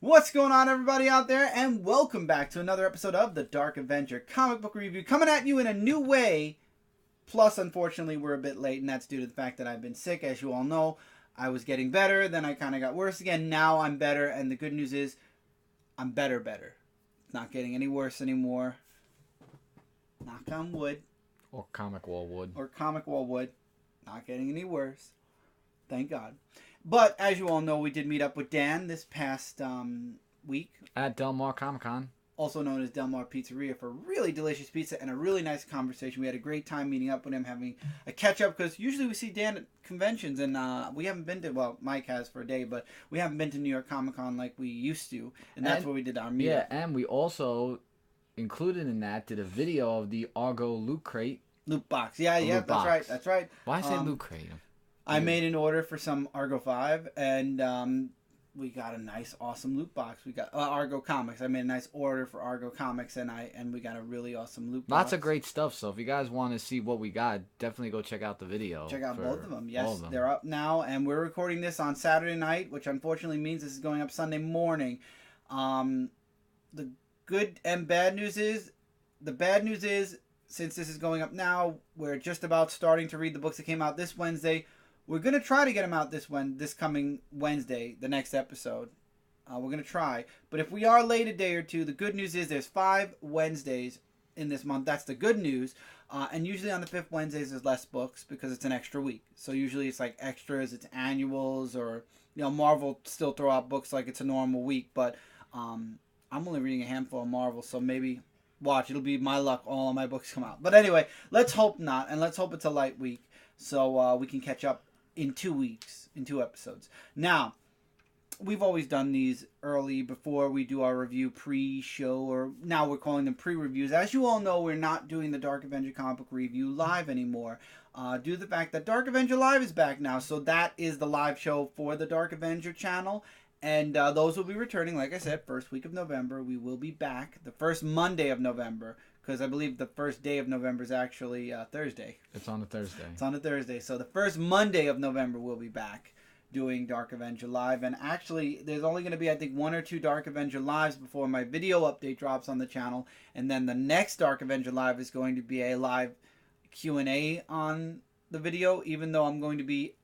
What's going on, everybody out there, and welcome back to another episode of the Dark Avenger comic book review, coming at you in a new way. Plus, unfortunately, we're a bit late, and that's due to the fact that I've been sick. As you all know, I was getting better, then I kind of got worse again. Now I'm better, and the good news is I'm better. It's not getting any worse anymore. Knock on wood. Or comic wall wood. Not getting any worse. Thank God. But, as you all know, we did meet up with Dan this past week. At Del Mar Comic Con. Also known as Del Mar Pizzeria, for really delicious pizza and a really nice conversation. We had a great time meeting up with him, having a catch-up, because usually we see Dan at conventions, and we haven't been to, well, Mike has for a day, but we haven't been to New York Comic Con like we used to, and that's where we did our meetup. Yeah, and we also, included in that, did a video of the Argo loot crate. Loot box. Yeah, that's right. Why say loot crate? I made an order for some Argo 5, and we got a nice, awesome loot box. We got Argo Comics. I made a nice order for Argo Comics, and we got a really awesome loot box. Lots of great stuff, so if you guys want to see what we got, definitely go check out the video. Check out both of them. Yes, they're up now, and we're recording this on Saturday night, which unfortunately means this is going up Sunday morning. The good and bad news is, since this is going up now, we're just about starting to read the books that came out this Wednesday. We're going to try to get them out this coming Wednesday, the next episode. We're going to try. But if we are late a day or two, the good news is there's 5 Wednesdays in this month. That's the good news. And usually on the 5th Wednesdays there's less books because it's an extra week. So usually it's like extras, it's annuals, or, Marvel still throw out books like it's a normal week. But I'm only reading a handful of Marvel, so maybe... Watch, it'll be my luck, all of my books come out. But anyway, let's hope not, and let's hope it's a light week, so we can catch up in 2 weeks, in 2 episodes. Now, we've always done these early before we do our review pre-show, or now we're calling them pre-reviews. As you all know, we're not doing the Dark Avenger comic book review live anymore, due to the fact that Dark Avenger Live is back now, so that is the live show for the Dark Avenger channel. And those will be returning, like I said, first week of November. We will be back the first Monday of November, because I believe the first day of November is actually Thursday. It's on a Thursday. So the first Monday of November we'll be back doing Dark Avenger Live. And actually, there's only going to be, I think, 1 or 2 Dark Avenger Lives before my video update drops on the channel. And then the next Dark Avenger Live is going to be a live Q&A on the video, even though I'm going to be...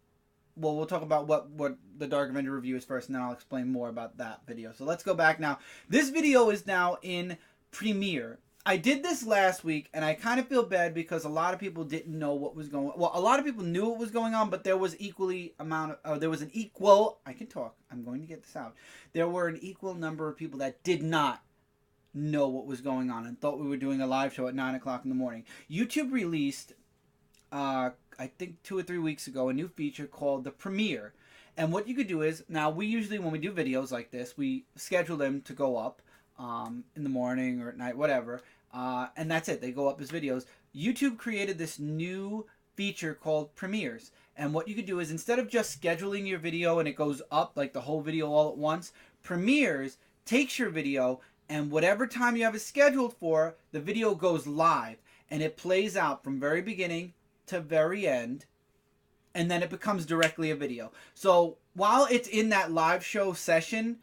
Well, we'll talk about what the Dark Avenger review is first, and then I'll explain more about that video. So let's go back now. This video is now in Premiere. I did this last week, and I kind of feel bad because a lot of people didn't know what was going on. Well, a lot of people knew what was going on, but there was an equal... I can talk. I'm going to get this out. There were an equal number of people that did not know what was going on and thought we were doing a live show at 9 o'clock in the morning. YouTube released... I think 2 or 3 weeks ago, a new feature called the Premiere. And what you could do is, now we usually, when we do videos like this, we schedule them to go up in the morning or at night, whatever. And that's it. They go up as videos. YouTube created this new feature called Premieres. And what you could do is, instead of just scheduling your video and it goes up, like the whole video all at once, Premieres takes your video, and whatever time you have it scheduled for, the video goes live. And it plays out from very beginning to very end, and then it becomes directly a video. So while it's in that live show session,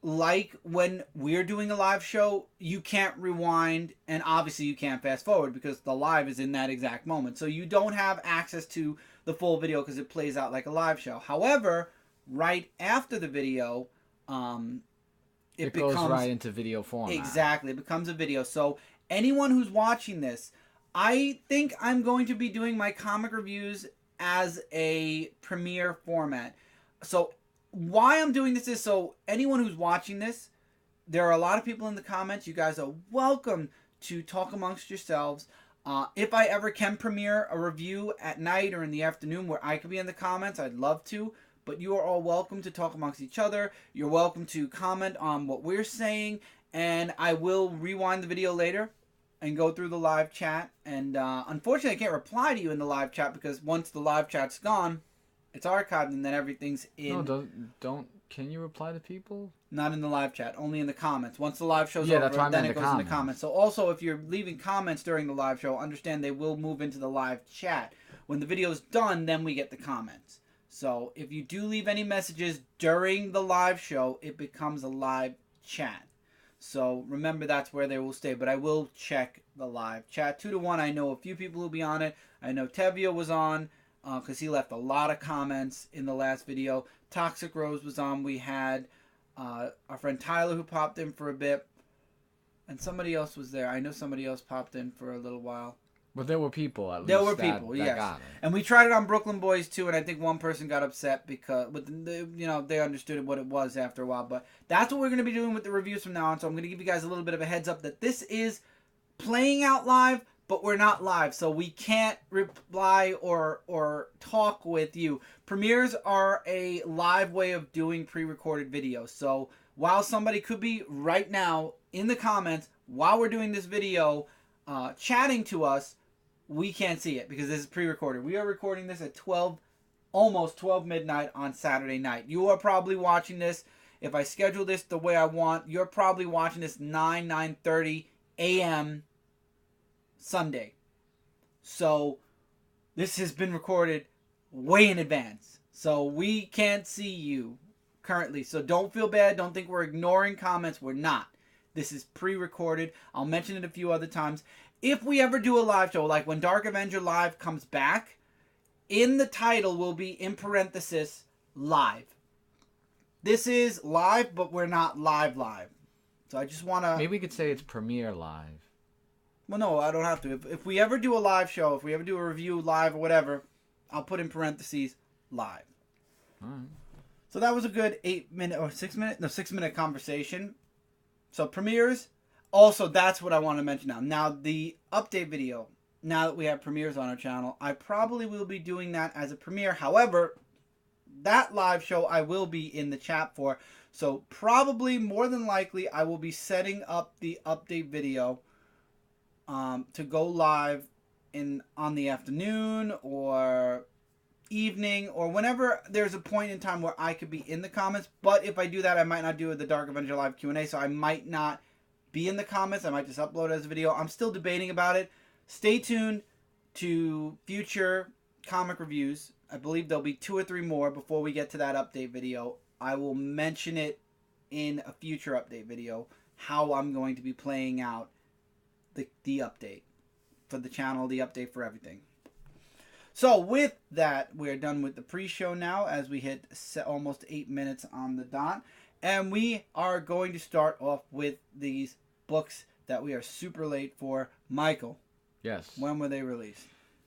like when we're doing a live show, you can't rewind, and obviously you can't fast forward because the live is in that exact moment. So you don't have access to the full video because it plays out like a live show. However, right after the video, it goes right into video format. Exactly, it becomes a video. So anyone who's watching this, I think I'm going to be doing my comic reviews as a Premiere format. So why I'm doing this is, so anyone who's watching this, there are a lot of people in the comments. You guys are welcome to talk amongst yourselves. If I ever can premiere a review at night or in the afternoon where I could be in the comments, I'd love to. But you are all welcome to talk amongst each other. You're welcome to comment on what we're saying. And I will rewind the video later and go through the live chat. And unfortunately, I can't reply to you in the live chat because once the live chat's gone, it's archived and then everything's in. No, don't. Can you reply to people? Not in the live chat, only in the comments. Once the live show's over, then it goes in the comments. So also, if you're leaving comments during the live show, understand they will move into the live chat. When the video's done, then we get the comments. So if you do leave any messages during the live show, it becomes a live chat. So remember, that's where they will stay. But I will check the live chat. 2 to 1, I know a few people will be on it. I know Tevio was on because he left a lot of comments in the last video. Toxic Rose was on. We had our friend Tyler who popped in for a bit. And somebody else was there. I know somebody else popped in for a little while. But there were people at least. There were people, that yes. got it. And we tried it on Brooklyn Boys too, and I think one person got upset because, they understood what it was after a while. But that's what we're going to be doing with the reviews from now on. So I'm going to give you guys a little bit of a heads up that this is playing out live, but we're not live, so we can't reply or talk with you. Premieres are a live way of doing pre-recorded videos. So while somebody could be right now in the comments while we're doing this video chatting to us, we can't see it because this is pre-recorded. We are recording this at almost 12 midnight on Saturday night. You are probably watching this, if I schedule this the way I want, you're probably watching this 9:30 a.m. Sunday. So this has been recorded way in advance. So we can't see you currently. So don't feel bad. Don't think we're ignoring comments. We're not. This is pre-recorded. I'll mention it a few other times. If we ever do a live show, like when Dark Avenger Live comes back, in the title will be in parenthesis live. This is live, but we're not live. So I just want to... Maybe we could say it's premiere live. Well, no, I don't have to. If we ever do a live show, if we ever do a review live or whatever, I'll put in parentheses live. All right. So that was a good 6-minute conversation. So premieres... Also, that's what I want to mention now. Now, the update video, now that we have premieres on our channel, I probably will be doing that as a premiere. However, that live show I will be in the chat for. So, probably, more than likely, I will be setting up the update video to go live on the afternoon or evening or whenever there's a point in time where I could be in the comments. But if I do that, I might not do the Dark Avenger Live Q&A, so I might not be in the comments. I might just upload it as a video. I'm still debating about it. Stay tuned to future comic reviews. I believe there'll be 2 or 3 more before we get to that update video. I will mention it in a future update video, how I'm going to be playing out the update for the channel, the update for everything. So with that, we're done with the pre-show now as we hit almost 8 minutes on the dot. And we are going to start off with these books that we are super late for. Michael. Yes. When were they released?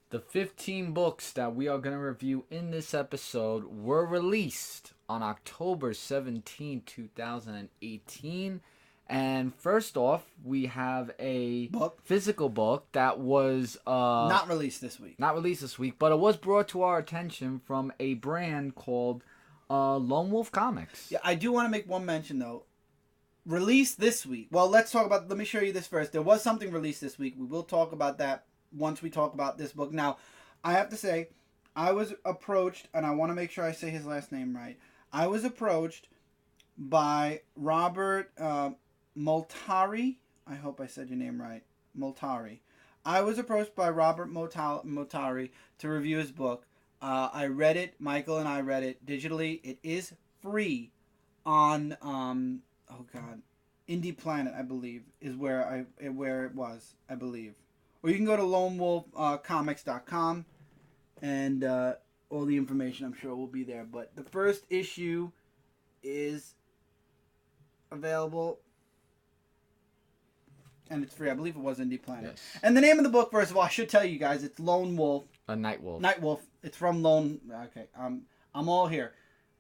The 15 books that we are going to review in this episode were released on October 17, 2018. And first off, we have a physical book that was... not released this week. Not released this week, but it was brought to our attention from a brand called... Lone Wolf Comics. Yeah, I do want to make one mention though. Released this week. Well, let me show you this first. There was something released this week. We will talk about that once we talk about this book. Now, I have to say, I was approached, and I want to make sure I say his last name right. I was approached by Robert Moltari. I hope I said your name right. Moltari. I was approached by Robert Moltari to review his book. I read it. Michael and I read it digitally. It is free on Indie Planet, I believe, is where it was, I believe. Or you can go to lonewolfcomics.com and all the information, I'm sure, will be there. But the first issue is available, and it's free. I believe it was Indie Planet. Yes. And the name of the book, first of all, I should tell you guys, it's Lone Wolf. A Nightwolf. Nightwolf. It's from Lone... Okay, I'm all here.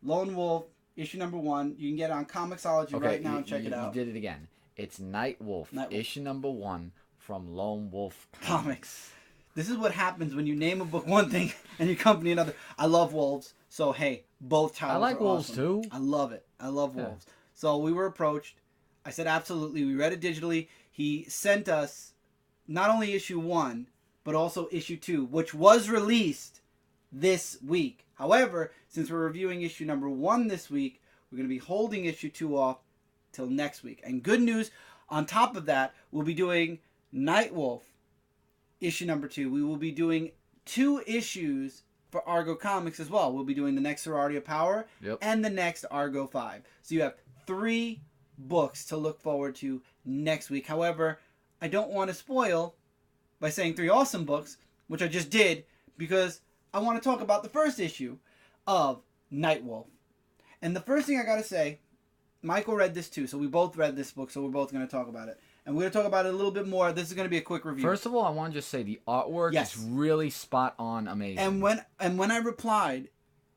Lone Wolf, issue number 1. You can get it on Comixology right now and check it out. You did it again. It's Nightwolf, issue number 1 from Lone Wolf Comics. This is what happens when you name a book one thing and you company another. I love wolves, so hey, both titles I like are wolves awesome. too. I love it. I love wolves. So we were approached. I said absolutely. We read it digitally. He sent us not only issue 1, but also issue 2, which was released this week. However, since we're reviewing issue number 1 this week, we're going to be holding issue 2 off till next week. And good news, on top of that, we'll be doing Nightwolf issue number 2. We will be doing 2 issues for Argo Comics as well. We'll be doing the next Sorority of Power and the next Argo 5. So you have 3 books to look forward to next week. However, I don't want to spoil by saying 3 awesome books, which I just did, because I want to talk about the first issue of Nightwolf. And the first thing I got to say, Michael read this too, so we both read this book, so we're both going to talk about it. And we're going to talk about it a little bit more. This is going to be a quick review. First of all, I want to just say the artwork is really spot on, amazing. And when I replied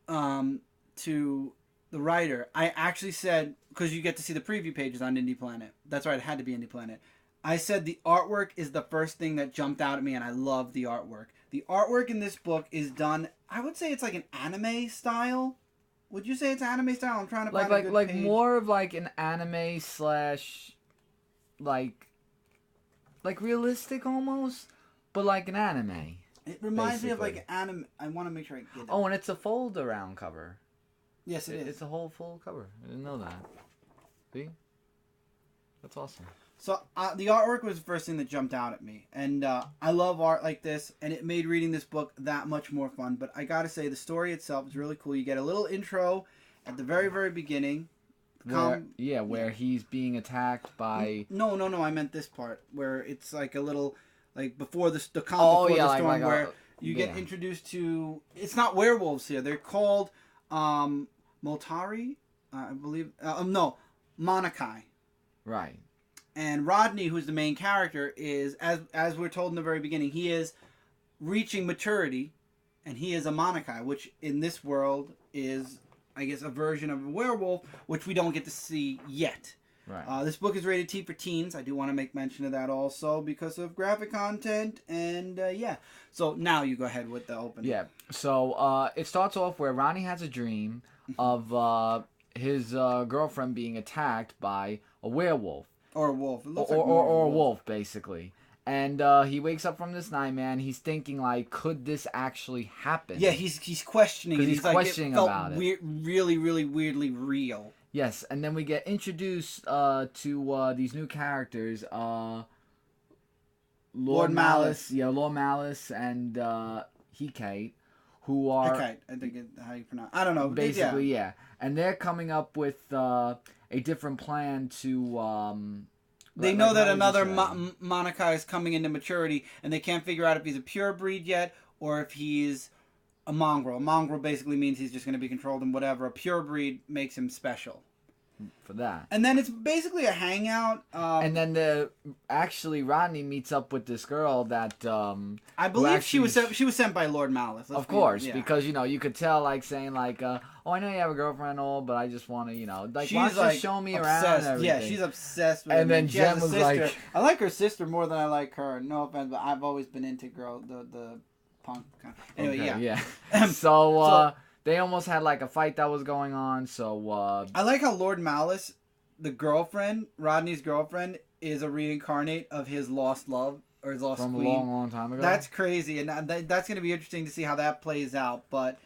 to the writer, I actually said, because you get to see the preview pages on Indie Planet. That's right, it had to be Indie Planet. I said the artwork is the first thing that jumped out at me, and I love the artwork. The artwork in this book is done, I would say it's like an anime style. Would you say it's anime style? I'm trying to find a good page. More of like an anime / like realistic almost, but like an anime. It reminds me of like an anime. I want to make sure I get it. Oh, and it's a fold around cover. Yes, it is. It's a whole full cover. I didn't know that. See? That's awesome. So the artwork was the first thing that jumped out at me. And I love art like this, and it made reading this book that much more fun. But I gotta say, the story itself is really cool. You get a little intro at the very, very beginning. Where he's being attacked by... No, I meant this part, where it's like a little... Like before the calm before the storm, where you get introduced to... It's not werewolves here. They're called Moltari, I believe. No, Monakai. Right. And Rodney, who's the main character, is, as we're told in the very beginning, he is reaching maturity, and he is a Monakai, which in this world is, I guess, a version of a werewolf, which we don't get to see yet. Right. This book is rated T for teens. I do want to make mention of that also because of graphic content, and So now you go ahead with the opening. Yeah. So it starts off where Ronnie has a dream of his girlfriend being attacked by a werewolf. Or a wolf. It looks or a wolf, basically. And he wakes up from this nightmare, and he's thinking, like, could this actually happen? Yeah, he's questioning. Because he's questioning it felt about it. Really, really weirdly real. Yes, and then we get introduced to these new characters. Lord Malice. Yeah, Lord Malice and Hecate, who are... Hecate, I think how you pronounce it. I don't know. Basically, yeah. And they're coming up with a different plan to... They know that another Monakai is coming into maturity, and they can't figure out if he's a pure breed yet, or if he's a mongrel. A mongrel basically means he's just going to be controlled and whatever. A pure breed makes him special. For that. And then it's basically a hangout. And then Rodney meets up with this girl that I believe she was sent by Lord Malice. Of course, because you could tell, like, saying like, oh, I know you have a girlfriend and all, but I just want to, like, why don't you show me around and everything. Yeah, she's obsessed with him. And then Jem was like, I like her sister more than I like her. No offense, but I've always been into the punk kind of. Anyway, okay, yeah. So they almost had like a fight that was going on. So I like how Lord Malice, the girlfriend, Rodney's girlfriend, is a reincarnate of his lost love or his lost from queen. A long, long time ago. That's crazy, and that's going to be interesting to see how that plays out. But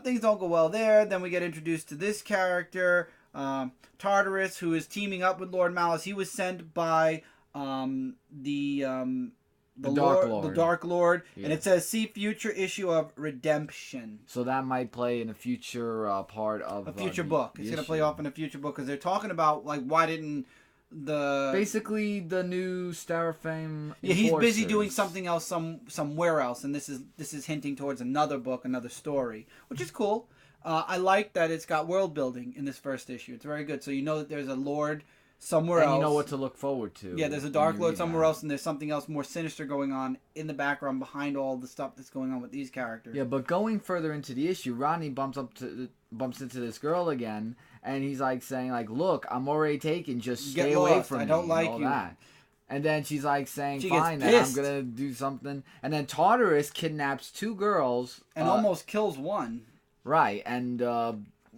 things don't go well there. Then we get introduced to this character, Tartarus, who is teaming up with Lord Malice. He was sent by the Dark Lord, yeah. And it says, see future issue of Redemption. So that might play in a future part of... A future book. It's going to play off in a future book, because they're talking about, like, why didn't the... Basically, the new Styrofoam Yeah, he's busy doing something else somewhere else, and this is hinting towards another book, another story, which is cool. I like that it's got world building in this first issue. It's very good. So you know that there's a Lord somewhere else. And you know what to look forward to. Yeah, there's a Dark Lord somewhere else, and there's something else more sinister going on in the background behind all the stuff that's going on with these characters. Yeah, but going further into the issue, Rodney bumps into this girl again, and he's like saying, like, look, I'm already taken, just stay away from me. I don't like you. That. And then she's like saying, fine, then I'm going to do something. And then Tartarus kidnaps 2 girls. And almost kills one. Right, and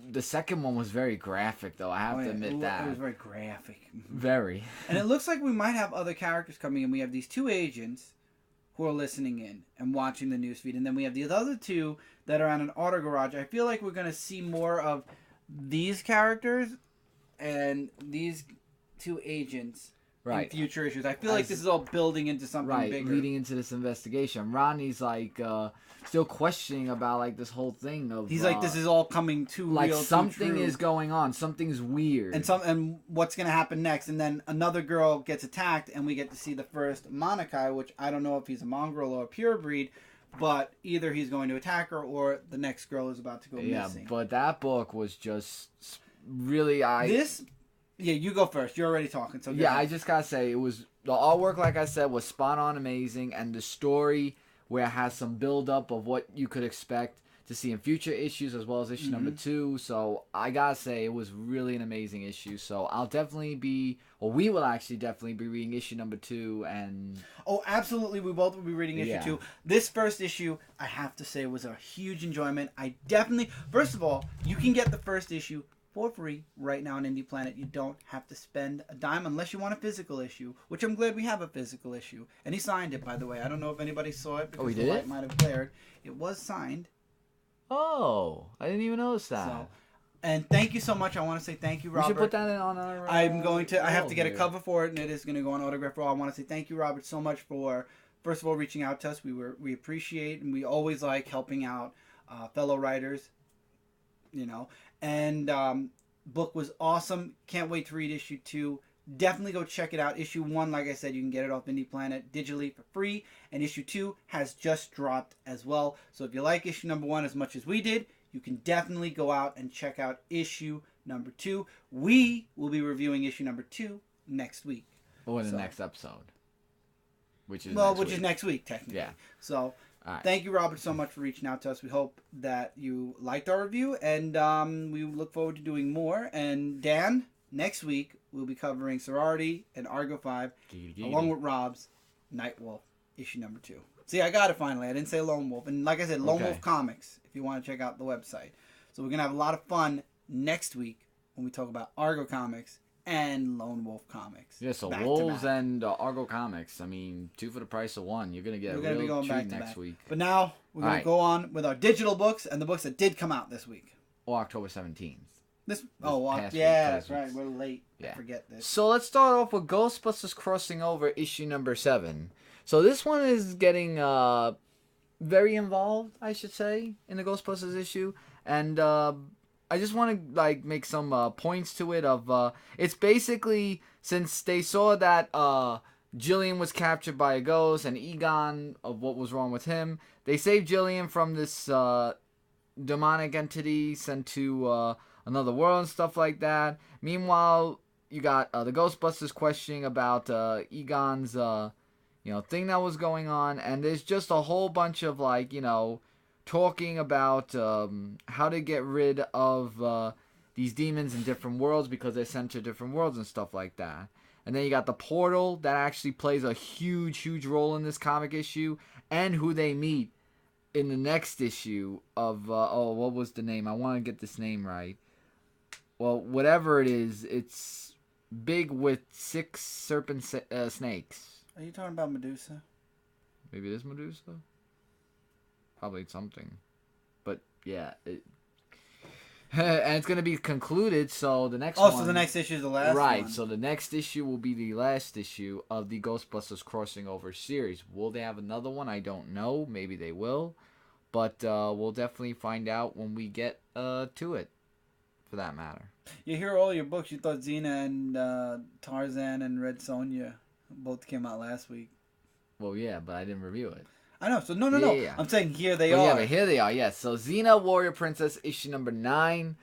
the second one was very graphic, though. I have to admit that. It was very graphic. Very. And it looks like we might have other characters coming in. We have these 2 agents who are listening in and watching the newsfeed. And then we have the other 2 that are on an auto garage. I feel like we're going to see more of these characters and these 2 agents. Right. in future issues. I feel like this is all building into something bigger. Leading into this investigation. Rodney's like still questioning about like this whole thing of. He's like, this is all coming too like real. Something is going on. Something's weird. And what's gonna happen next? And then another girl gets attacked, and we get to see the first Monokai, which I don't know if he's a mongrel or a purebred, but either he's going to attack her or the next girl is about to go missing. Yeah, but that book was just really Yeah, you go first. You're already talking. So yeah, I just gotta say it was the artwork, like I said, was spot on, amazing, and the story where it has some build up of what you could expect to see in future issues as well as issue number 2. So I gotta say it was really an amazing issue. So I'll definitely we will actually definitely be reading issue number 2 and. Oh, absolutely! We both will be reading issue 2. This first issue, I have to say, was a huge enjoyment. I definitely, first of all, you can get the first issue for free right now on Indie Planet. You don't have to spend a dime unless you want a physical issue, which I'm glad we have a physical issue. And he signed it, by the way. I don't know if anybody saw it because the light might have glared. It was signed. Oh, I didn't even notice that. So, and thank you so much. I want to say thank you, Robert. We should put that on our. I have to get a cover for it, and it is going to go on Autograph Raw. I want to say thank you, Robert, so much for, first of all, reaching out to us. We appreciate, and we always like helping out fellow writers. And book was awesome. Can't wait to read issue 2. Definitely go check it out. Issue 1, like I said, you can get it off Indie Planet digitally for free. And issue 2 has just dropped as well. So if you like issue number 1 as much as we did, you can definitely go out and check out issue number 2. We will be reviewing issue number 2 next week. Or in the next episode. Which is next week, technically. Yeah. So right. Thank you, Robert, so much for reaching out to us. We hope that you liked our review, and we look forward to doing more. And Dan, next week, we'll be covering Sorority and Argo 5, along with Rob's Nightwolf, issue number 2. See, I got it finally. I didn't say Lone Wolf. And like I said, Lone Wolf Comics, if you want to check out the website. So we're going to have a lot of fun next week when we talk about Argo Comics and Lone Wolf Comics. Yeah, so Wolves and Argo Comics. I mean, 2 for the price of 1. You're going to get a real treat next week. But now, we're going to go on with our digital books and the books that did come out this week. Or October 17th. That's right. We're late. Yeah. I forget this. So let's start off with Ghostbusters Crossover issue number 7. So this one is getting very involved, I should say, in the Ghostbusters issue. And I just want to make some points to it. It's basically, since they saw that Jillian was captured by a ghost and Egon of what was wrong with him, they saved Jillian from this demonic entity sent to another world and stuff like that. Meanwhile, you got the Ghostbusters questioning about Egon's thing that was going on, and there's just a whole bunch of talking about how to get rid of these demons in different worlds because they're sent to different worlds and stuff like that. And then you got the portal that actually plays a huge, huge role in this comic issue, and who they meet in the next issue of what was the name? I want to get this name right. Well, whatever it is, it's big with 6 serpent snakes. Are you talking about Medusa? Maybe it is Medusa. Probably something. But yeah, and it's going to be concluded, so the next one... so the next issue is the last one. Right, so the next issue will be the last issue of the Ghostbusters Crossing Over series. Will they have another one? I don't know. Maybe they will. But we'll definitely find out when we get to it, for that matter. You hear all your books. You thought Xena and Tarzan and Red Sonja both came out last week. Well, yeah, but I didn't review it. I know. So no. Yeah. I'm saying here they are. Yeah, but here they are. Yes. So Xena Warrior Princess issue number 9.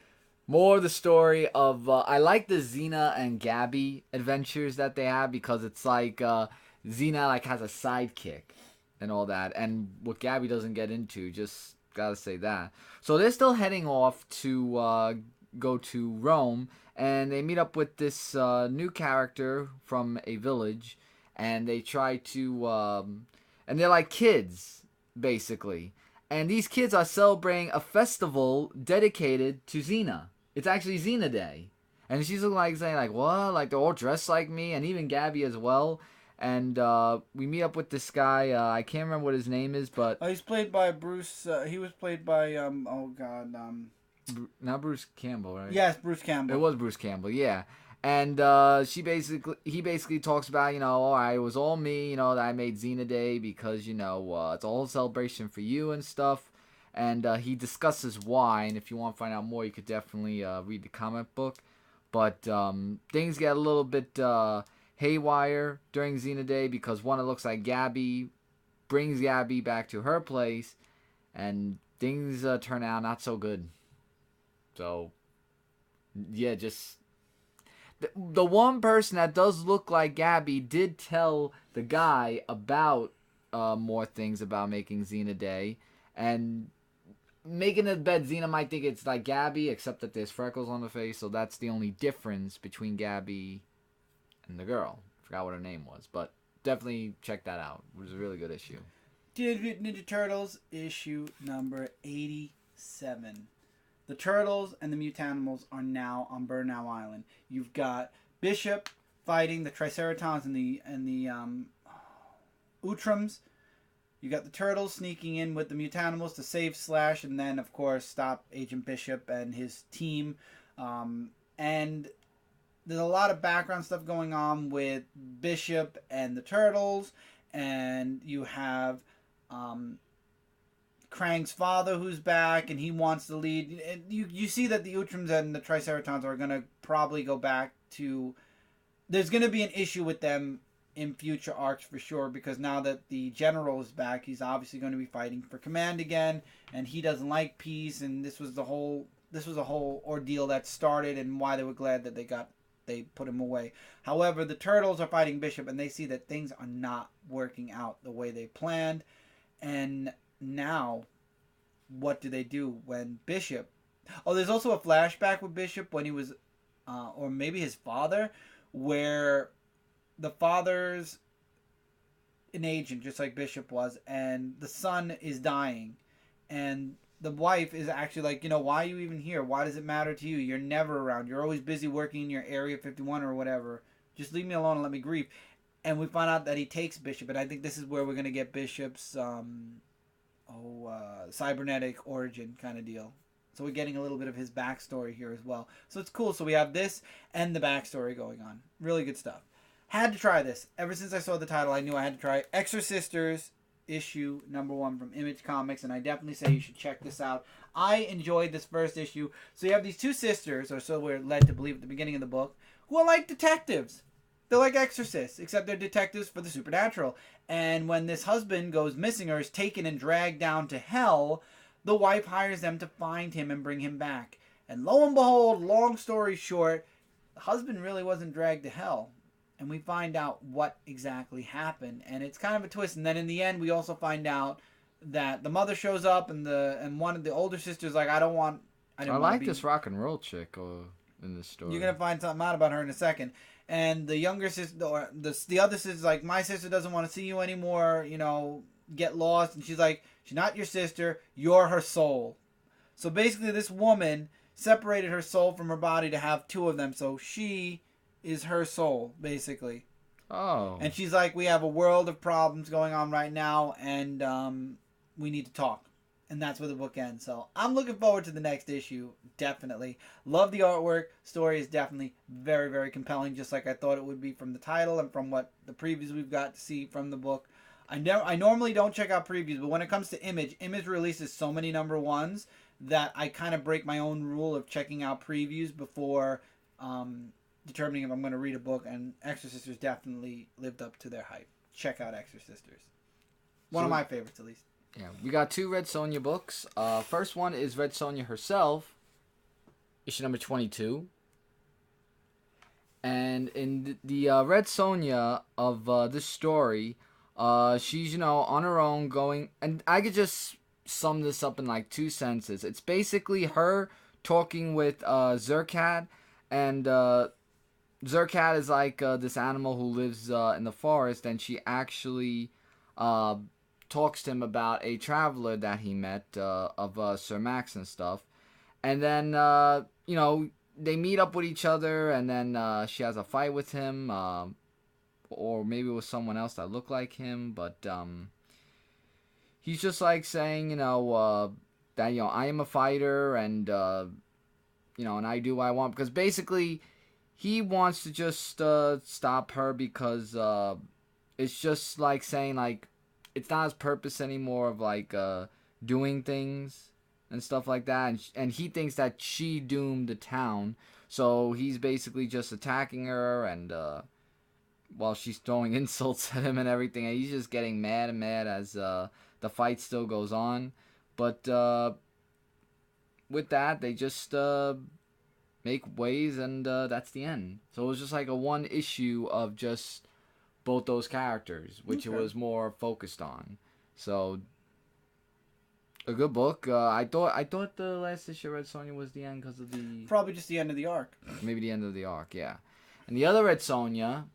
More of the story of I like the Xena and Gabby adventures that they have because it's like Xena has a sidekick and all that, and what Gabby doesn't get into. Just gotta say that. So they're still heading off to go to Rome, and they meet up with this new character from a village, and they try to and they're like kids, basically. And these kids are celebrating a festival dedicated to Xena. It's actually Xena Day. And she's saying, what? They're all dressed like me, and even Gabby as well. And we meet up with this guy. I can't remember what his name is, but... he's played by Bruce... he was played by... not Bruce Campbell, right? Yes, Bruce Campbell. It was Bruce Campbell, yeah. And he basically talks about, all right, it was all me, that I made Xena Day because, it's a whole celebration for you and stuff. And he discusses why, and if you want to find out more, you could definitely read the comic book. But things get a little bit haywire during Xena Day because one, it looks like Gabby brings Gabby back to her place, and things turn out not so good. So, yeah, just... The one person that does look like Gabby did tell the guy about more things about making Xena Day. And making it bet, Xena might think it's like Gabby, except that there's freckles on the face. So that's the only difference between Gabby and the girl. Forgot what her name was. But definitely check that out. It was a really good issue. Teenage Mutant Ninja Turtles, issue number 87. The Turtles and the Mutanimals are now on Burnow Island. You've got Bishop fighting the Triceratons and the Utroms. You got the Turtles sneaking in with the Mutanimals to save Slash, and then of course stop Agent Bishop and his team. And there's a lot of background stuff going on with Bishop and the Turtles, and you have Krang's father who's back, and he wants to lead. And you see that the Utroms and the Triceratons are going to probably go back to... There's going to be an issue with them in future arcs for sure, because now that the general is back, he's obviously going to be fighting for command again, and he doesn't like peace, and this was a whole ordeal that started, and why they were glad that they put him away. However, the Turtles are fighting Bishop, and they see that things are not working out the way they planned, and now, what do they do when Bishop... Oh, there's also a flashback with Bishop when he was... or maybe his father, where the father's an agent, just like Bishop was, and the son is dying. And the wife is actually like, why are you even here? Why does it matter to you? You're never around. You're always busy working in your Area 51 or whatever. Just leave me alone and let me grieve. And we find out that he takes Bishop, and I think this is where we're going to get Bishop's... cybernetic origin kind of deal. So we're getting a little bit of his backstory here as well. So it's cool. So we have this and the backstory going on. Really good stuff. Had to try this. Ever since I saw the title, I knew I had to try it. Exorsisters, issue number 1 from Image Comics, and I definitely say you should check this out. I enjoyed this first issue. So you have these two sisters, or so we're led to believe at the beginning of the book, who are like detectives. They're like exorcists, except they're detectives for the supernatural. And when this husband goes missing or is taken and dragged down to hell, the wife hires them to find him and bring him back. And lo and behold, long story short, the husband really wasn't dragged to hell. And we find out what exactly happened. And it's kind of a twist. And then in the end, we also find out that the mother shows up, and one of the older sisters like, I like this rock and roll chick in this story. You're going to find something out about her in a second. And the younger sister, or the other sister's like, my sister doesn't want to see you anymore, get lost. And she's like, she's not your sister, you're her soul. So basically this woman separated her soul from her body to have two of them. So she is her soul, basically. Oh. And she's like, we have a world of problems going on right now, and we need to talk. And that's where the book ends. So I'm looking forward to the next issue, definitely. Love the artwork. Story is definitely very, very compelling, just like I thought it would be from the title and from what the previews we've got to see from the book. I normally don't check out previews, but when it comes to Image releases so many number ones that I kind of break my own rule of checking out previews before determining if I'm going to read a book, and Exorsisters definitely lived up to their hype. Check out Exorsisters. One of my favorites, at least. Yeah, we got 2 Red Sonja books. First one is Red Sonja herself, issue number 22. And in the Red Sonja of this story, she's, on her own going... And I could just sum this up in like 2 sentences. It's basically her talking with Zerkat, and Zerkat is like this animal who lives in the forest, and she actually... talks to him about a traveler that he met of Sir Max and stuff. And then, they meet up with each other, and then she has a fight with him, or maybe with someone else that looked like him, but he's just like saying, that, I am a fighter, and, and I do what I want, because basically he wants to just stop her because it's just like saying like it's not his purpose anymore of like doing things and stuff like that, and he thinks that she doomed the town, so he's basically just attacking her and while she's throwing insults at him and everything, and he's just getting mad and mad as the fight still goes on. But with that, they just make ways, and that's the end. So it was just like a one issue of just both those characters, which it was more focused on. So a good book. I thought the last issue of Red Sonja was the end because of the probably just the end of the arc. Maybe the end of the arc, yeah. And the other Red Sonja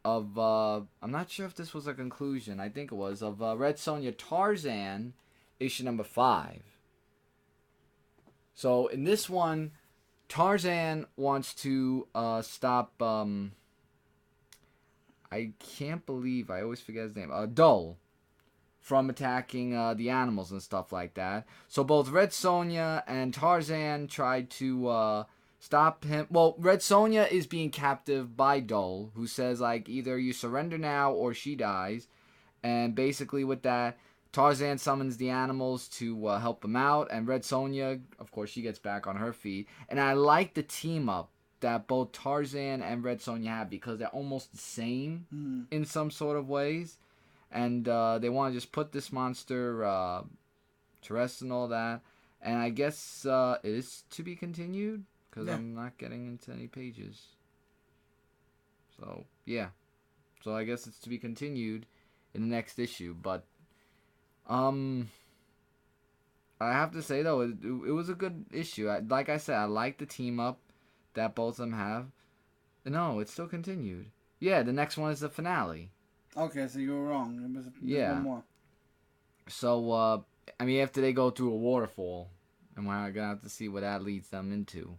of I'm not sure if this was a conclusion. I think it was of Red Sonja Tarzan, issue number 5. So in this one, Tarzan wants to stop. I can't believe I always forget his name. Dull, from attacking the animals and stuff like that. So both Red Sonja and Tarzan tried to stop him. Well, Red Sonja is being captive by Dull, who says like either you surrender now or she dies. And basically with that, Tarzan summons the animals to help him out, and Red Sonja, of course, she gets back on her feet. And I like the team up that both Tarzan and Red Sonja have because they're almost the same in some sort of ways. And they want to just put this monster to rest and all that. And I guess it is to be continued because I'm not getting into any pages. So, yeah. So I guess it's to be continued in the next issue, but I have to say though, it was a good issue. Like I said, I like the team up that both of them have. No, it's still continued. Yeah, the next one is the finale. Okay, so you were wrong. There was one more. So, I mean, after they go through a waterfall, and we're gonna have to see what that leads them into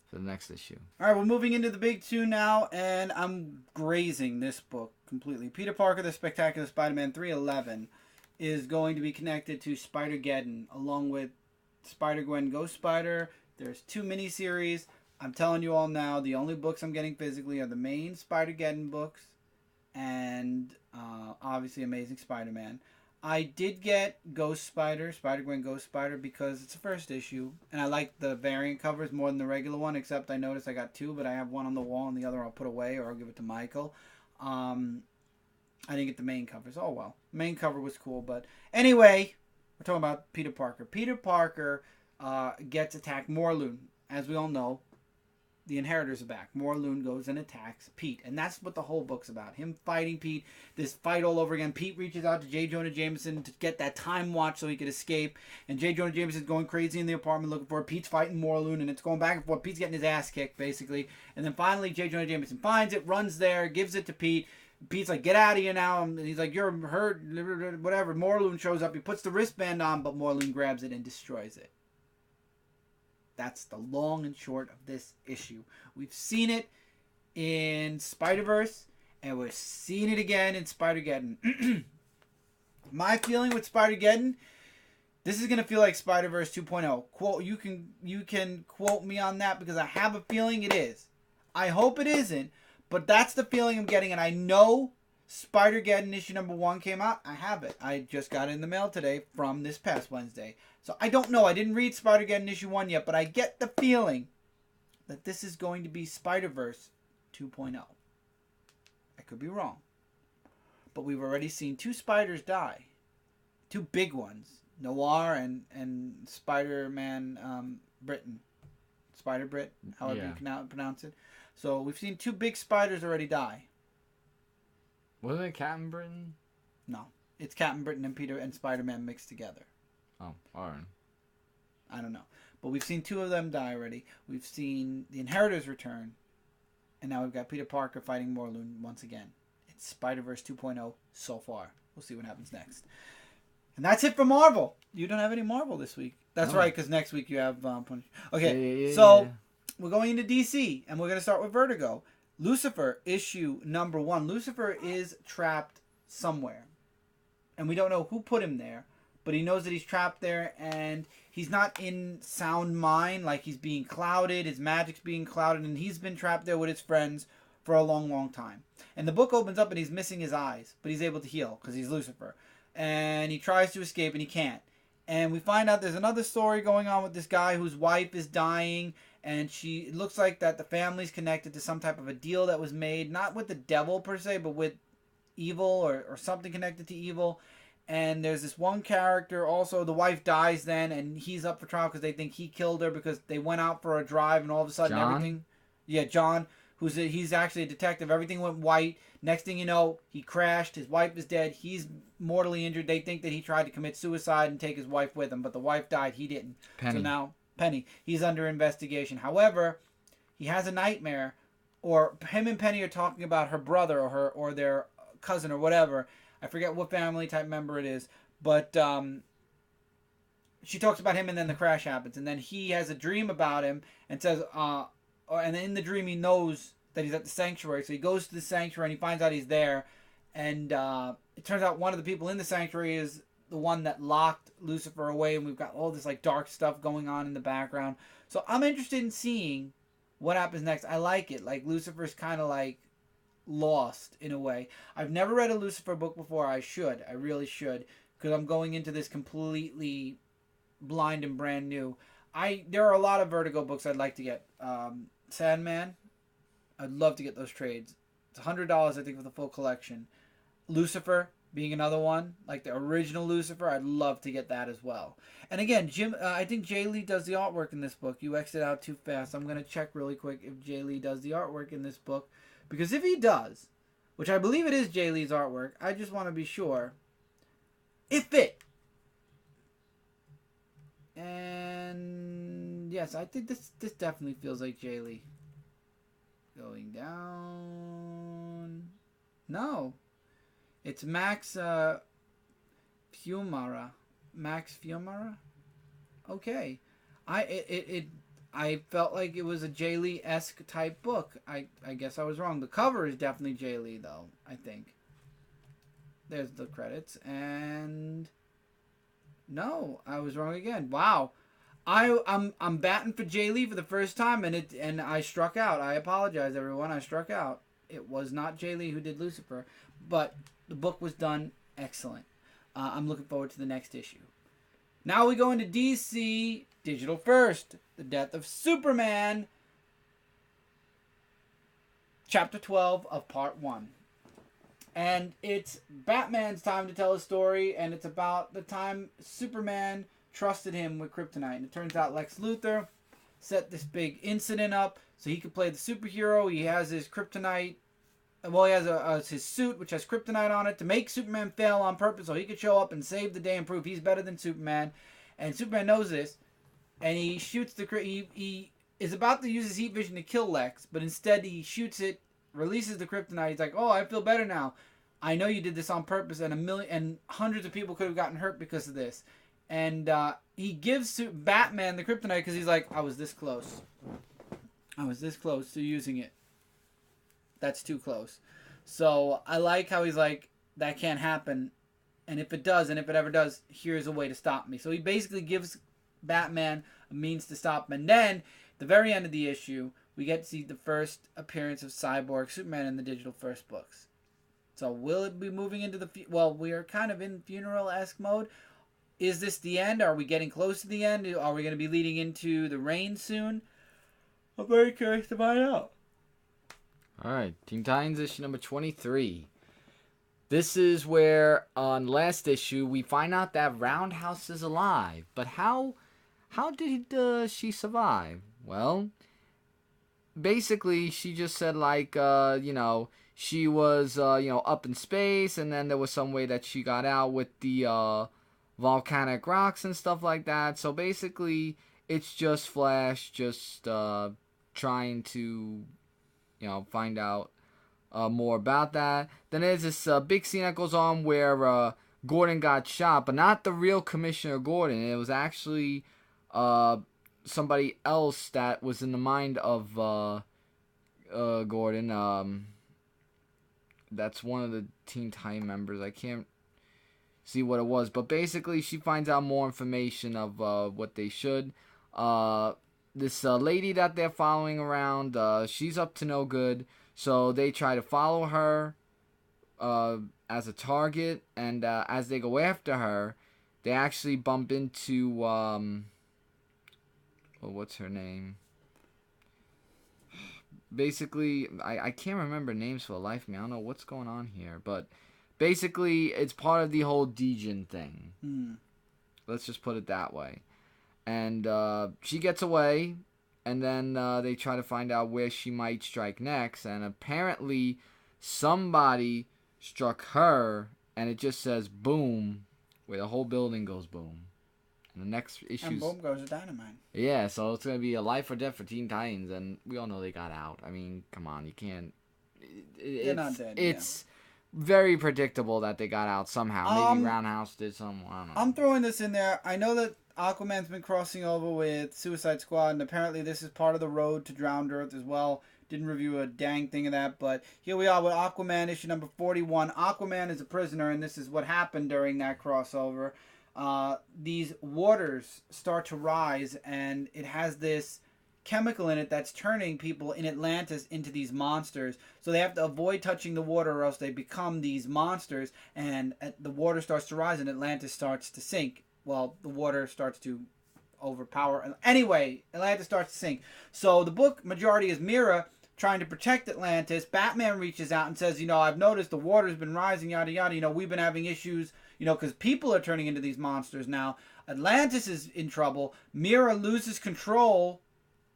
for the next issue. All right, we're moving into the big 2 now, and I'm grazing this book completely. Peter Parker, The Spectacular Spider-Man 311. Is going to be connected to Spider-Geddon, along with Spider-Gwen Ghost Spider. There's 2 miniseries. I'm telling you all now, the only books I'm getting physically are the main Spider-Geddon books, and obviously Amazing Spider-Man. I did get Ghost Spider, Spider-Gwen Ghost Spider, because it's the first issue, and I like the variant covers more than the regular one, except I noticed I got 2, but I have one on the wall, and the other I'll put away, or I'll give it to Michael. I didn't get the main covers. Oh, well. Main cover was cool. But anyway, we're talking about Peter Parker. Peter Parker gets attacked. Morlun. As we all know, the Inheritors are back. Morlun goes and attacks Pete. And that's what the whole book's about. Him fighting Pete. This fight all over again. Pete reaches out to J. Jonah Jameson to get that time watch so he could escape. And J. Jonah Jameson's going crazy in the apartment looking for it. Pete's fighting Morlun. And it's going back and forth. Pete's getting his ass kicked, basically. And then finally, J. Jonah Jameson finds it, runs there, gives it to Pete. Pete's like, get out of here now. And he's like, you're hurt, whatever. Morlun shows up. He puts the wristband on, but Morlun grabs it and destroys it. That's the long and short of this issue. We've seen it in Spider-Verse, and we're seeing it again in Spider-Geddon. My feeling with Spider-Geddon, this is going to feel like Spider-Verse 2.0. You can quote me on that because I have a feeling it is. I hope it isn't. But that's the feeling I'm getting, and I know Spider-Geddon issue number 1 came out. I have it. I just got it in the mail today from this past Wednesday. So I don't know. I didn't read Spider-Geddon issue 1 yet, but I get the feeling that this is going to be Spider-Verse 2.0. I could be wrong. But we've already seen 2 spiders die. 2 big ones. Noir and Spider-Man Britain. Spider-Brit, however you can pronounce it. So we've seen 2 big spiders already die. Wasn't it Captain Britain? No. It's Captain Britain and Peter and Spider-Man mixed together. Oh, alright. I don't know. But we've seen 2 of them die already. We've seen the Inheritors return. And now we've got Peter Parker fighting Morlun once again. It's Spider-Verse 2.0 so far. We'll see what happens next. And that's it for Marvel. You don't have any Marvel this week. That's right, because next week you have Punisher. Okay, we're going into DC, and we're going to start with Vertigo. Lucifer, issue number 1. Lucifer is trapped somewhere. And we don't know who put him there. but he knows that he's trapped there, and he's not in sound mind. Like, he's being clouded, his magic's being clouded, and he's been trapped there with his friends for a long, long time. And the book opens up and he's missing his eyes, but he's able to heal because he's Lucifer. And he tries to escape and he can't. And we find out there's another story going on with this guy whose wife is dying, and it looks like that the family's connected to some type of a deal that was made, not with the devil per se, but with evil or something connected to evil. And there's this one character also, the wife dies then, and he's up for trial because they think he killed her because they went out for a drive and all of a sudden John? everything... Yeah, John, he's actually a detective. Everything went white. Next thing you know, he crashed. His wife is dead. He's mortally injured. They think that he tried to commit suicide and take his wife with him, but the wife died. He didn't. Penny. So now, Penny, he's under investigation. However, he has a nightmare, or him and Penny are talking about her brother or their cousin or whatever. I forget what family type member it is, but she talks about him, and then the crash happens, and then he has a dream about him and says, and in the dream he knows that he's at the sanctuary, so he goes to the sanctuary and he finds out he's there, and it turns out one of the people in the sanctuary is the one that locked Lucifer away, and we've got all this like dark stuff going on in the background. So I'm interested in seeing what happens next. I like it. Like, Lucifer's kind of like lost in a way. I've never read a Lucifer book before. I really should, because I'm going into this completely blind and brand new. There are a lot of Vertigo books I'd like to get. Sandman, I'd love to get those trades. It's $100, I think, for the full collection. Lucifer being another one, like the original Lucifer, I'd love to get that as well. And again, I think Jay Lee does the artwork in this book. You X'd it out too fast. I'm going to check really quick if Jay Lee does the artwork in this book. Because if he does, which I believe it is Jay Lee's artwork, I just want to be sure. It fit. And yes, I think this definitely feels like Jay Lee. Going down. No. It's Max Fiumara. Max Fiumara? Okay. I felt like it was a Jay Lee-esque type book. I guess I was wrong. The cover is definitely Jay Lee, though, I think. There's the credits. And no, I was wrong again. Wow. I'm batting for Jay Lee for the first time, and I struck out. I apologize, everyone. I struck out. It was not Jay Lee who did Lucifer, but the book was done excellent. I'm looking forward to the next issue. Now we go into DC Digital First. The Death of Superman. Chapter 12 of Part 1. And it's Batman's time to tell a story, and it's about the time Superman trusted him with kryptonite. And it turns out Lex Luthor set this big incident up so he could play the superhero. He has his kryptonite. Well, he has his suit, which has kryptonite on it, to make Superman fail on purpose so he could show up and save the day and prove he's better than Superman. And Superman knows this, and he shoots he is about to use his heat vision to kill Lex, but instead he shoots it, releases the kryptonite. He's like, "Oh, I feel better now. I know you did this on purpose, and hundreds of people could have gotten hurt because of this." And he gives Batman the kryptonite because he's like, "I was this close. I was this close to using it. That's too close." So I like how he's like, "That can't happen. And if it does, and if it ever does, here's a way to stop me." So he basically gives Batman a means to stop him. And then, the very end of the issue, we get to see the first appearance of Cyborg Superman in the Digital First books. So will it be moving into the... Well, we are kind of in funeral-esque mode. Is this the end? Are we getting close to the end? Are we going to be leading into the reign soon? I'm very curious to find out. Alright, Teen Titans issue number 23. This is where, on last issue, we find out that Roundhouse is alive. But how did she survive? Well, basically, she just said, like, she was, up in space, and then there was some way that she got out with the, volcanic rocks and stuff like that. So basically, it's just Flash just, trying to, find out more about that. Then there's this big scene that goes on where Gordon got shot, but not the real Commissioner Gordon. It was actually somebody else that was in the mind of Gordon. That's one of the Teen Titan members. I can't see what it was. But basically, she finds out more information of what they should. This lady that they're following around, she's up to no good. So they try to follow her as a target. And as they go after her, they actually bump into... what's her name? Basically, I can't remember names for the life of me. I don't know what's going on here. But basically, it's part of the whole Dejin thing. Let's just put it that way. And she gets away, and then they try to find out where she might strike next. And apparently, somebody struck her, and it just says boom, where the whole building goes boom. And the next issue. And boom goes the dynamite. Yeah, so it's going to be a life or death for Teen Titans, and we all know they got out. I mean, come on, you can't... They're not dead. It's very predictable that they got out somehow. Maybe Roundhouse did something, I don't know. I'm throwing this in there. I know that Aquaman's been crossing over with Suicide Squad, and apparently this is part of the road to Drowned Earth as well. Didn't review a dang thing of that, but here we are with Aquaman, issue number 41. Aquaman is a prisoner, and this is what happened during that crossover. These waters start to rise, and it has this chemical in it that's turning people in Atlantis into these monsters. So they have to avoid touching the water, or else they become these monsters, and the water starts to rise, and Atlantis starts to sink. Well, the water starts to overpower. Anyway, Atlantis starts to sink. So the book majority is Mira trying to protect Atlantis. Batman reaches out and says, I've noticed the water's been rising, yada, yada. We've been having issues, because people are turning into these monsters now. Atlantis is in trouble. Mira loses control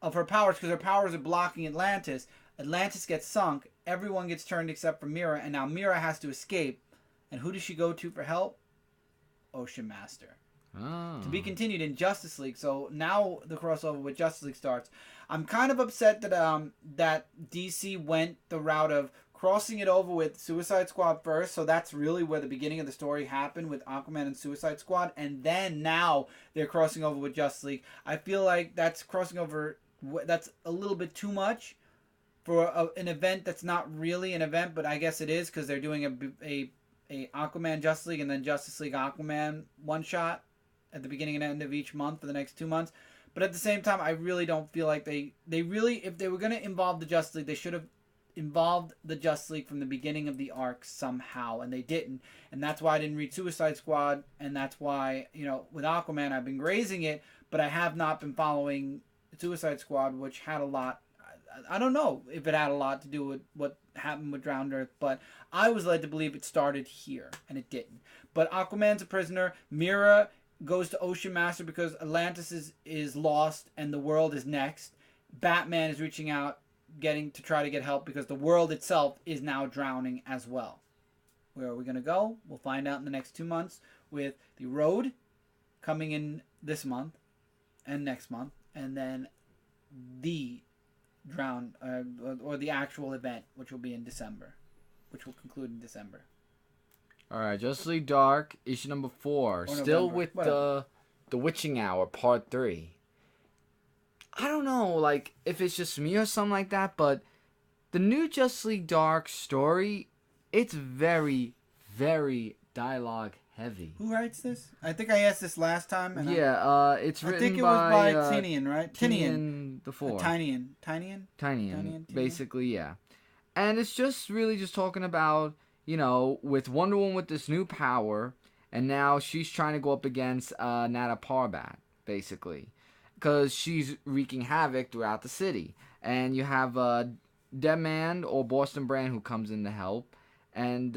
of her powers because her powers are blocking Atlantis. Atlantis gets sunk. Everyone gets turned except for Mira, and now Mira has to escape. And who does she go to for help? Ocean Master. Oh. To be continued in Justice League. So now the crossover with Justice League starts. I'm kind of upset that that DC went the route of crossing it over with Suicide Squad first. So that's really where the beginning of the story happened with Aquaman and Suicide Squad. And then now they're crossing over with Justice League. I feel like that's crossing over. That's a little bit too much for an event that's not really an event, but I guess it is because they're doing a Aquaman Justice League and then Justice League Aquaman one shot at the beginning and end of each month for the next 2 months. But at the same time, I really don't feel like they really, if they were going to involve the Justice League, they should have involved the Justice League from the beginning of the arc somehow, and they didn't. And that's why I didn't read Suicide Squad, and that's why, with Aquaman, I've been grazing it, but I have not been following Suicide Squad, which had a lot. I don't know if it had a lot to do with what happened with Drowned Earth, but I was led to believe it started here, and it didn't. But Aquaman's a prisoner. Mira goes to Ocean Master because Atlantis is lost and the world is next. Batman is reaching out, to try to get help because the world itself is now drowning as well. Where are we going to go? We'll find out in the next 2 months with the road coming in this month and next month, and then the drown or the actual event, which will be in December, which will conclude in December. All right, Justice League Dark, issue number 4. Still with the Witching Hour, part 3. I don't know, if it's just me or something like that, but the new Justice League Dark story, it's very, very dialogue heavy. Who writes this? I think I asked this last time. And it's written by... I think it was by Tynion, right? Tynion the 4. Tynion. Basically, yeah. And it's just really just talking about, with Wonder Woman with this new power, and now she's trying to go up against Nada Parbat, basically. Because she's wreaking havoc throughout the city. And you have Deadman or Boston Brand who comes in to help. And,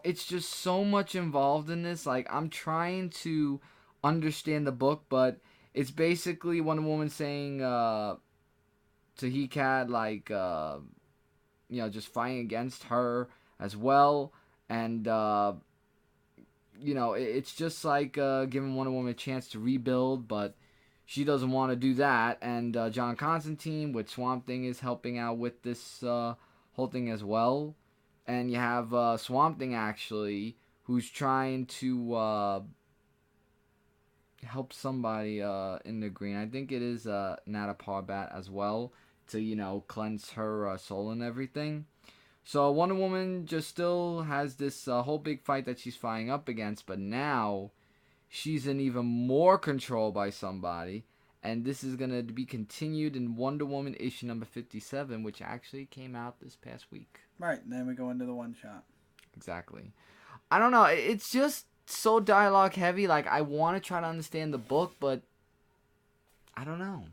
it's just so much involved in this. I'm trying to understand the book, but it's basically Wonder Woman saying to He-Cat, just fighting against her as well. And, it's just giving Wonder Woman a chance to rebuild, but she doesn't want to do that. And John Constantine with Swamp Thing is helping out with this whole thing as well. And you have Swamp Thing, actually, who's trying to help somebody in the green. I think it is Nada Parbat as well, to, cleanse her soul and everything. So Wonder Woman just still has this whole big fight that she's fighting up against, but now she's in even more control by somebody. And this is going to be continued in Wonder Woman issue number 57, which actually came out this past week. Right, and then we go into the one shot. Exactly. I don't know. It's just so dialogue heavy. Like, I want to try to understand the book, but I don't know.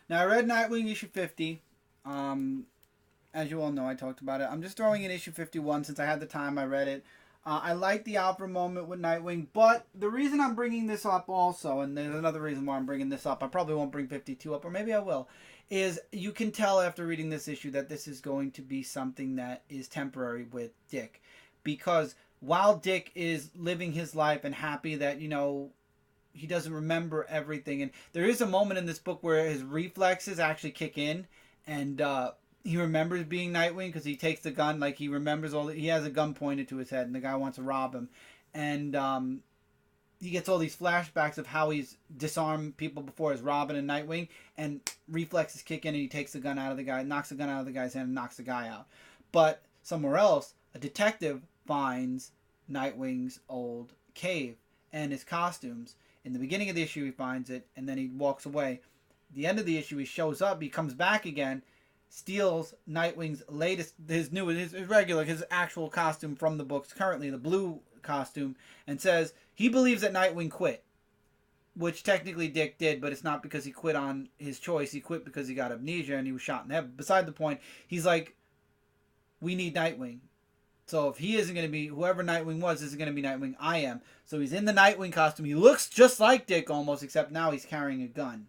Now, I read Nightwing issue 50. As you all know, I talked about it. I'm just throwing in issue 51 since I had the time. I read it. I like the Alfred moment with Nightwing, but the reason I'm bringing this up also, and there's another reason why I'm bringing this up, I probably won't bring 52 up, or maybe I will, is you can tell after reading this issue that this is going to be something that is temporary with Dick. Because while Dick is living his life and happy that, you know, he doesn't remember everything, and there is a moment in this book where his reflexes actually kick in, and he remembers being Nightwing because he takes the gun, like he remembers he has a gun pointed to his head and the guy wants to rob him. And he gets all these flashbacks of how he's disarmed people before as Robin and Nightwing, and reflexes kick in and he takes the gun out of the guy, knocks the gun out of the guy's hand and knocks the guy out. But somewhere else, a detective finds Nightwing's old cave and his costumes. In the beginning of the issue he finds it and then he walks away. At the end of the issue he shows up, he comes back again, steals Nightwing's latest, his actual costume from the books, currently the blue costume, and says he believes that Nightwing quit, which technically Dick did, but it's not because he quit on his choice. He quit because he got amnesia and he was shot in the head. Beside the point, he's like, we need Nightwing. So if he isn't going to be, whoever Nightwing was isn't going to be Nightwing, I am. So he's in the Nightwing costume. He looks just like Dick almost, except now he's carrying a gun.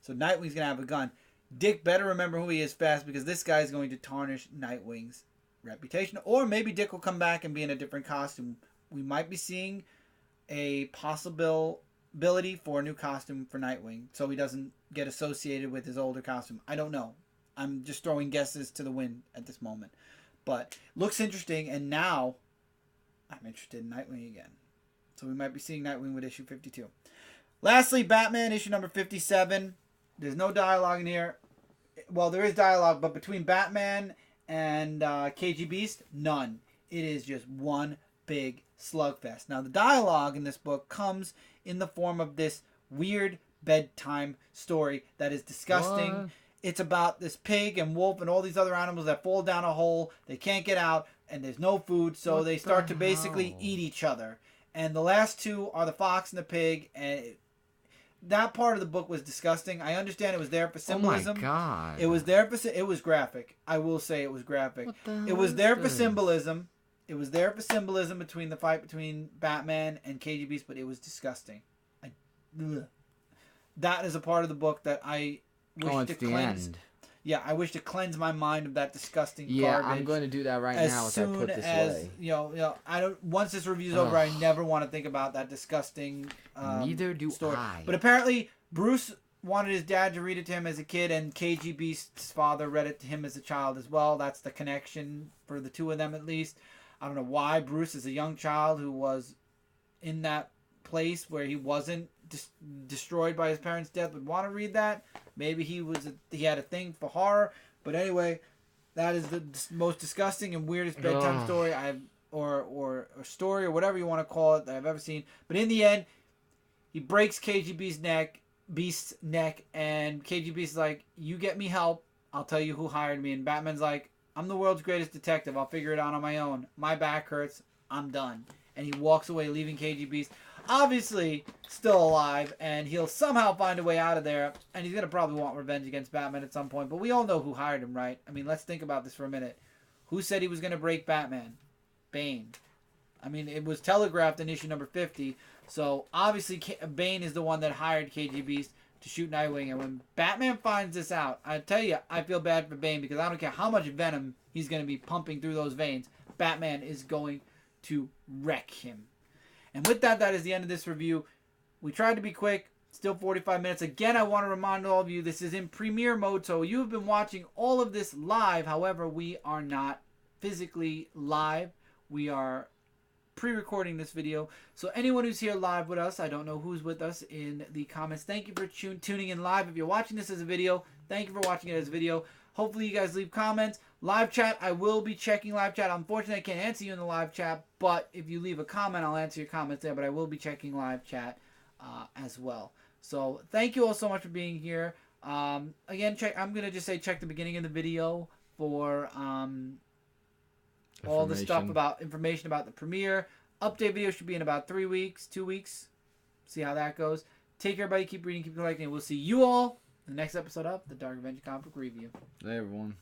So Nightwing's going to have a gun. Dick better remember who he is fast, because this guy is going to tarnish Nightwing's reputation. Or maybe Dick will come back and be in a different costume. We might be seeing a possibility for a new costume for Nightwing, so he doesn't get associated with his older costume. I don't know. I'm just throwing guesses to the wind at this moment. But looks interesting, and now I'm interested in Nightwing again. So we might be seeing Nightwing with issue 52. Lastly, Batman issue number 57. There's no dialogue in here. Well, there is dialogue, but between Batman and KG Beast, none. It is just one big slugfest. Now, the dialogue in this book comes in the form of this weird bedtime story that is disgusting. What? It's about this pig and wolf and all these other animals that fall down a hole. They can't get out, and there's no food, so they start to basically eat each other. And the last two are the fox and the pig, and that part of the book was disgusting. I understand it was there for symbolism. Oh my god! It was there for. It was graphic. I will say it was graphic. It was there for symbolism. It was there for symbolism between the fight between Batman and KG Beast, but it was disgusting. That is a part of the book that I wish to cleanse. End. Yeah, I wish to cleanse my mind of that disgusting garbage. Yeah, I'm going to do that right now as I put this away. You know, I don't. Once this review's over, I never want to think about that disgusting. Neither do story. I. But apparently, Bruce wanted his dad to read it to him as a kid, and KG Beast's father read it to him as a child as well. That's the connection for the two of them, at least. I don't know why Bruce, as a young child who was in that place where he wasn't destroyed by his parents' death, would want to read that. Maybe he had a thing for horror. But anyway, that is the most disgusting and weirdest bedtime story or story or whatever you want to call it that I've ever seen. But in the end, he breaks KG Beast's neck, and KG Beast's like, "You get me help, I'll tell you who hired me." And Batman's like, "I'm the world's greatest detective. I'll figure it out on my own. My back hurts. I'm done." And he walks away, leaving KG Beast obviously still alive, and he'll somehow find a way out of there, and he's going to probably want revenge against Batman at some point. But we all know who hired him, right? I mean, let's think about this for a minute. Who said he was going to break Batman? Bane. I mean, it was telegraphed in issue number 50, so obviously Bane is the one that hired KG Beast to shoot Nightwing. And when Batman finds this out, I tell you, I feel bad for Bane, because I don't care how much venom he's going to be pumping through those veins. Batman is going to wreck him. And with that, that is the end of this review. We tried to be quick. Still 45 minutes. Again, I want to remind all of you, this is in premiere mode, so you've been watching all of this live. However, we are not physically live. We are pre-recording this video. So anyone who's here live with us, I don't know who's with us in the comments, thank you for tuning in live. If you're watching this as a video, thank you for watching it as a video. Hopefully you guys leave comments. Live chat, I will be checking live chat. Unfortunately, I can't answer you in the live chat, but if you leave a comment, I'll answer your comments there. But I will be checking live chat as well. So thank you all so much for being here. Again, I'm going to just say check the beginning of the video for all the stuff about information about the premiere. Update video should be in about 3 weeks, 2 weeks. See how that goes. Take care, everybody. Keep reading, keep collecting. We'll see you all in the next episode of the Dark Avenger Comic Book Review. Hey, everyone.